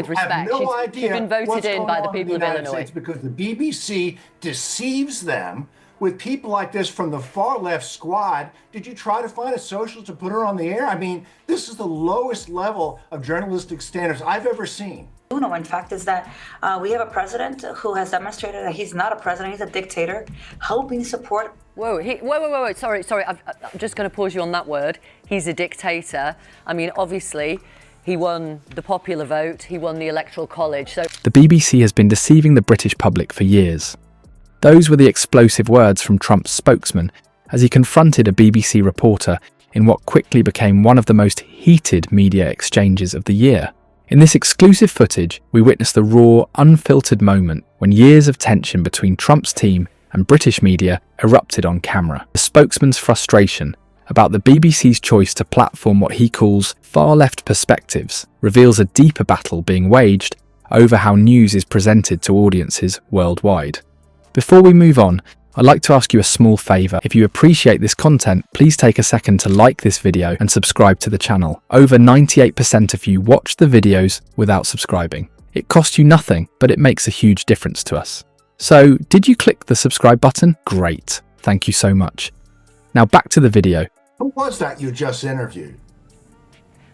with respect. have no idea she's been voted in by the people of Illinois. States because the BBC deceives them with people like this from the far left squad. Did you try to find a socialist to put her on the air? I mean, this is the lowest level of journalistic standards I've ever seen. Know, in fact, is that we have a president who has demonstrated that he's not a president, he's a dictator, helping support. Whoa, sorry, I'm just going to pause you on that word. He's a dictator. I mean, obviously, he won the popular vote, he won the Electoral College. So the BBC has been deceiving the British public for years. Those were the explosive words from Trump's spokesman as he confronted a BBC reporter in what quickly became one of the most heated media exchanges of the year. In this exclusive footage, we witness the raw, unfiltered moment when years of tension between Trump's team and British media erupted on camera. The spokesman's frustration about the BBC's choice to platform what he calls far-left perspectives reveals a deeper battle being waged over how news is presented to audiences worldwide. Before we move on, I'd like to ask you a small favour. If you appreciate this content, please take a second to like this video and subscribe to the channel. Over 98% of you watch the videos without subscribing. It costs you nothing, but it makes a huge difference to us. So, did you click the subscribe button? Great. Thank you so much. Now back to the video. Who was that you just interviewed?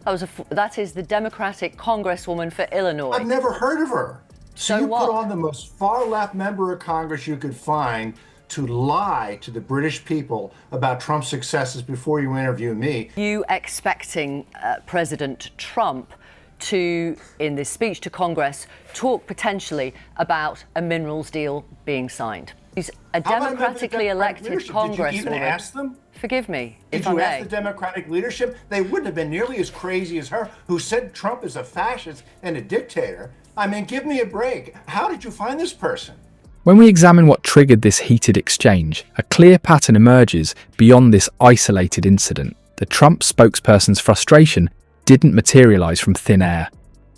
That is the Democratic Congresswoman for Illinois. I've never heard of her. So you what? Put on the most far-left member of Congress you could find to lie to the British people about Trump's successes before you interview me. You expecting President Trump to, in this speech to Congress, talk potentially about a minerals deal being signed? He's a democratically elected congresswoman. Did you even ask them? Forgive me, Did you ask the Democratic leadership? They wouldn't have been nearly as crazy as her, who said Trump is a fascist and a dictator. I mean, give me a break. How did you find this person? When we examine what triggered this heated exchange, a clear pattern emerges beyond this isolated incident. The Trump spokesperson's frustration didn't materialize from thin air.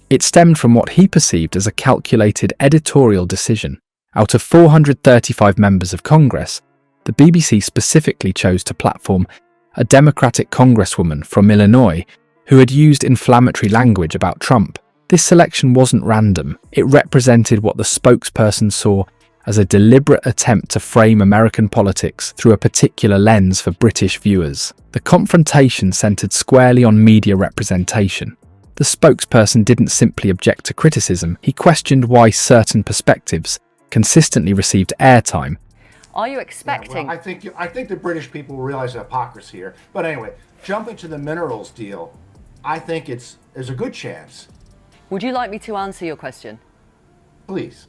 It stemmed from what he perceived as a calculated editorial decision. Out of 435 members of Congress, the BBC specifically chose to platform a Democratic congresswoman from Illinois who had used inflammatory language about Trump. This selection wasn't random. It represented what the spokesperson saw as a deliberate attempt to frame American politics through a particular lens for British viewers. The confrontation centered squarely on media representation. The spokesperson didn't simply object to criticism, he questioned why certain perspectives consistently received airtime. Are you expecting? Yeah, well, I think the British people realize the hypocrisy here. But anyway, jumping to the minerals deal, I think there's a good chance. Would you like me to answer your question? Please.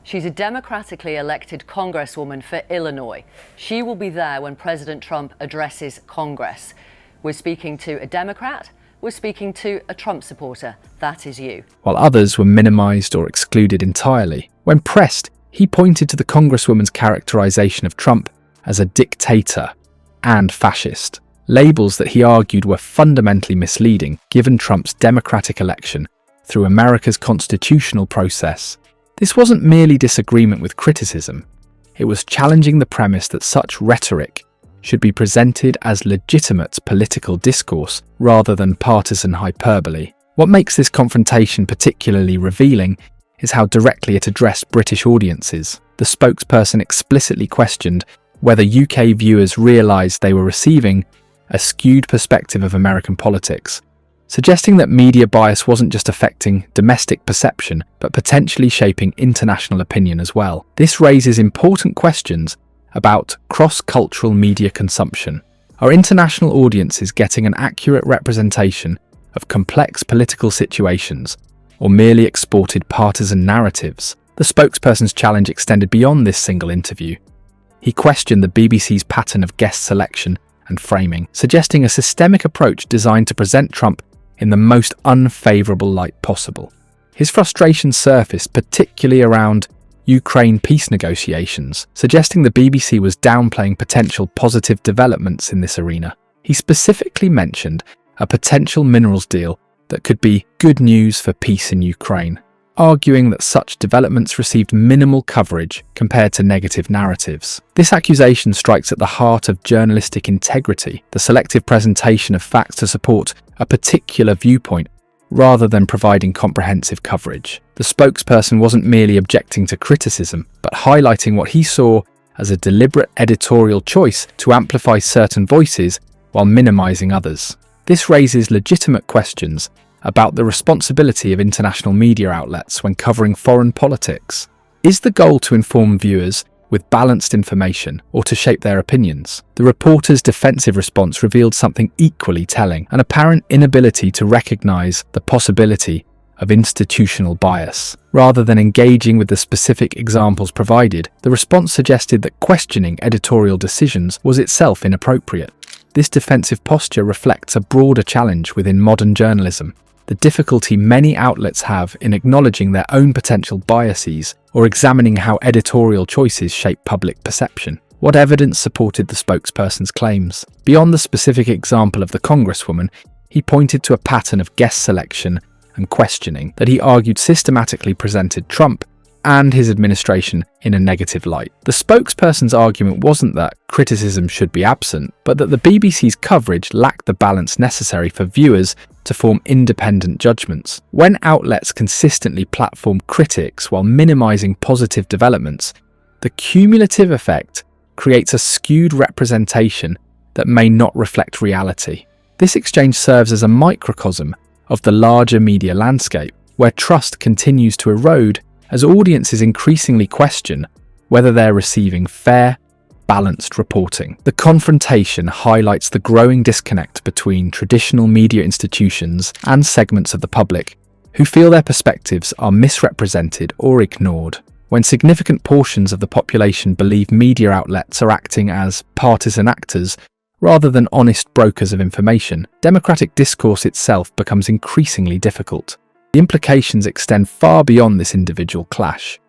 She's a democratically elected congresswoman for Illinois. She will be there when President Trump addresses Congress. We're speaking to a Democrat, we're speaking to a Trump supporter. That is you. While others were minimized or excluded entirely. When pressed, he pointed to the congresswoman's characterization of Trump as a dictator and fascist, labels that he argued were fundamentally misleading given Trump's democratic election through America's constitutional process. This wasn't merely disagreement with criticism, it was challenging the premise that such rhetoric should be presented as legitimate political discourse rather than partisan hyperbole. What makes this confrontation particularly revealing is how directly it addressed British audiences. The spokesperson explicitly questioned whether UK viewers realised they were receiving a skewed perspective of American politics, suggesting that media bias wasn't just affecting domestic perception, but potentially shaping international opinion as well. This raises important questions about cross-cultural media consumption. Are international audiences getting an accurate representation of complex political situations, or merely exported partisan narratives? The spokesperson's challenge extended beyond this single interview. He questioned the BBC's pattern of guest selection and framing, suggesting a systemic approach designed to present Trump in the most unfavourable light possible. His frustration surfaced particularly around Ukraine peace negotiations, suggesting the BBC was downplaying potential positive developments in this arena. He specifically mentioned a potential minerals deal that could be good news for peace in Ukraine, arguing that such developments received minimal coverage compared to negative narratives. This accusation strikes at the heart of journalistic integrity. The selective presentation of facts to support a particular viewpoint rather than providing comprehensive coverage. The spokesperson wasn't merely objecting to criticism, but highlighting what he saw as a deliberate editorial choice to amplify certain voices while minimizing others. This raises legitimate questions about the responsibility of international media outlets when covering foreign politics. Is the goal to inform viewers with balanced information or to shape their opinions? The reporter's defensive response revealed something equally telling: an apparent inability to recognize the possibility of institutional bias. Rather than engaging with the specific examples provided, the response suggested that questioning editorial decisions was itself inappropriate. This defensive posture reflects a broader challenge within modern journalism: the difficulty many outlets have in acknowledging their own potential biases or examining how editorial choices shape public perception. What evidence supported the spokesperson's claims? Beyond the specific example of the Congresswoman, he pointed to a pattern of guest selection and questioning that he argued systematically presented Trump and his administration in a negative light. The spokesperson's argument wasn't that criticism should be absent, but that the BBC's coverage lacked the balance necessary for viewers to form independent judgments. When outlets consistently platform critics while minimizing positive developments, the cumulative effect creates a skewed representation that may not reflect reality. This exchange serves as a microcosm of the larger media landscape, where trust continues to erode as audiences increasingly question whether they're receiving fair, balanced reporting. The confrontation highlights the growing disconnect between traditional media institutions and segments of the public who feel their perspectives are misrepresented or ignored. When significant portions of the population believe media outlets are acting as partisan actors rather than honest brokers of information, democratic discourse itself becomes increasingly difficult. The implications extend far beyond this individual clash.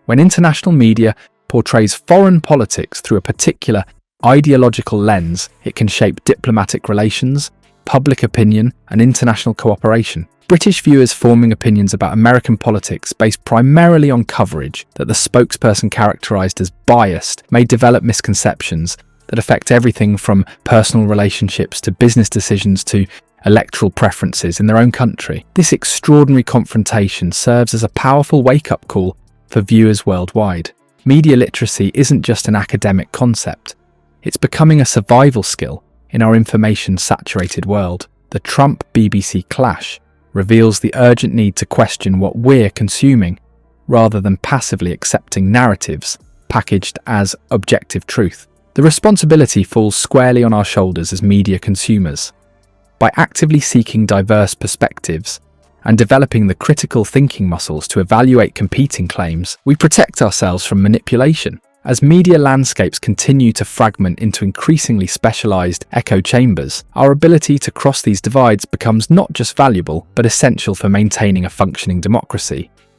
When international media portrays foreign politics through a particular ideological lens, it can shape diplomatic relations, public opinion, and international cooperation. British viewers forming opinions about American politics based primarily on coverage that the spokesperson characterized as biased may develop misconceptions that affect everything from personal relationships to business decisions to electoral preferences in their own country. This extraordinary confrontation serves as a powerful wake-up call for viewers worldwide. Media literacy isn't just an academic concept. It's becoming a survival skill in our information-saturated world. The Trump-BBC clash reveals the urgent need to question what we're consuming, rather than passively accepting narratives packaged as objective truth. The responsibility falls squarely on our shoulders as media consumers. By actively seeking diverse perspectives and developing the critical thinking muscles to evaluate competing claims, we protect ourselves from manipulation. As media landscapes continue to fragment into increasingly specialized echo chambers, our ability to cross these divides becomes not just valuable, but essential for maintaining a functioning democracy.